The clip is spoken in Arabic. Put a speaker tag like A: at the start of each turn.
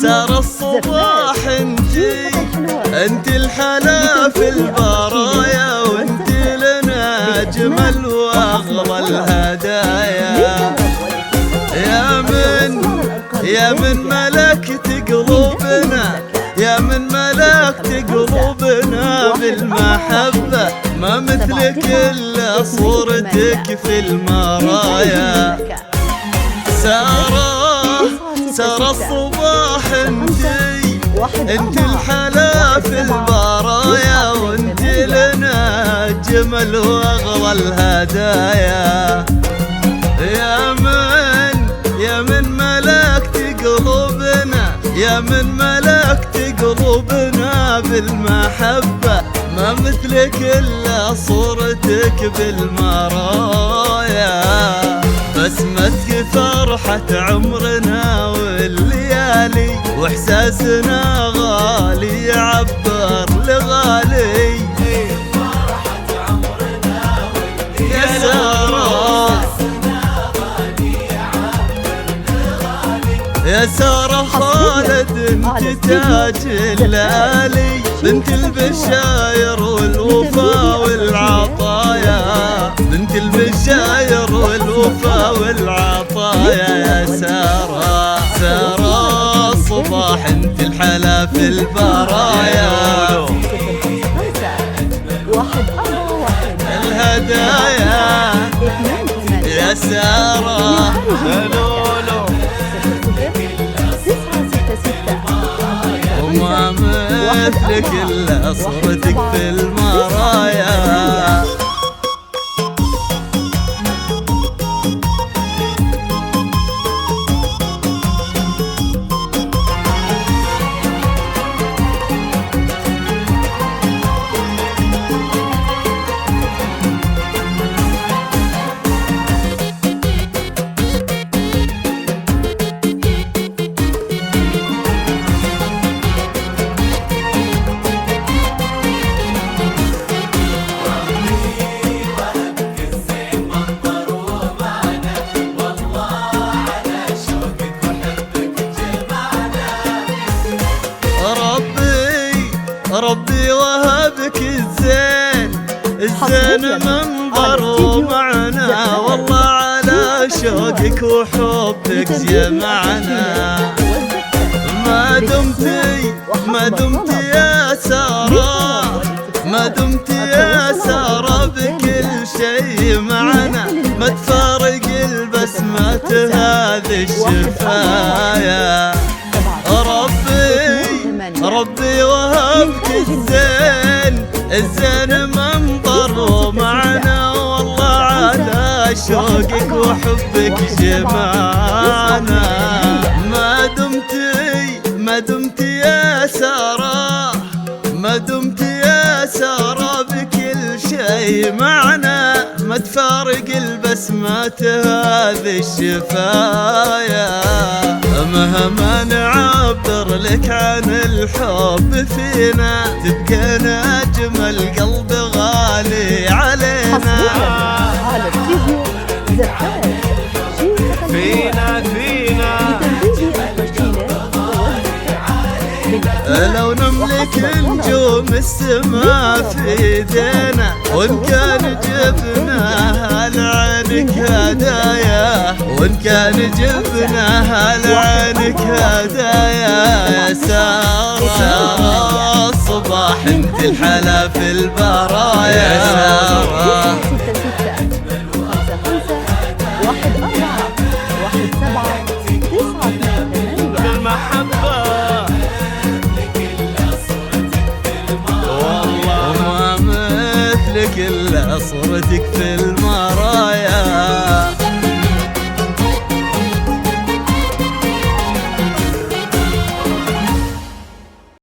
A: سارة الصباح انت الحلا في البرايا، وانت لنا اجمل واغلى الهدايا. يا من ملكت قلوبنا، يا من ملكت قلوبنا بالمحبة، ما مثلك الا صورتك في المرايا. سارة الصباح انت الحلا في البرايا، وانت لنا اجمل واغلى الهدايا. يا من ملكت قلوبنا، يا من ملكت قلوبنا بالمحبة، ما مثلك الا صورتك بالمرايا. بسمتك فرحة عمرنا والليالي، واحساسنا غالي يعبر لغالي. يا سارة، يا سارة خالد انت تاج الليالي، بنت البشاير والوفا والعطايا، بنت البشاير والوفا والعطايا. يا سارة، سارة الصباح انت الحلا في البرايا، الهدايا. يا سارة وما مثلك الا صورتك في المرايا. ربي وهبك الزين، الزين منظر ومعنى، والله على شوقك وحبك جمعنا. ما دمت يا سارة، ما دمت يا سارة بكل شيء معنا، ما تفارق البسمة هذه الشفايا. ربي وهبك الزين، الزين منظر ومعنى، والله على شوقك وحبك جمعنا. ما دمت يا سارة، ما دمت يا سارة بكل شيء معنا، ما تفارق البسمات هذه الشفايا. مهما نعبر لك عن الحب فينا، تبقى أجمل قلب غالي علينا. لو نملك نجوم السما في ايدينا، وان كان جبناها لعينك هدايا، وان كان جبناها لعينك هدايا. يا سارة الصباح انت الحلا في البرايا. يا سارة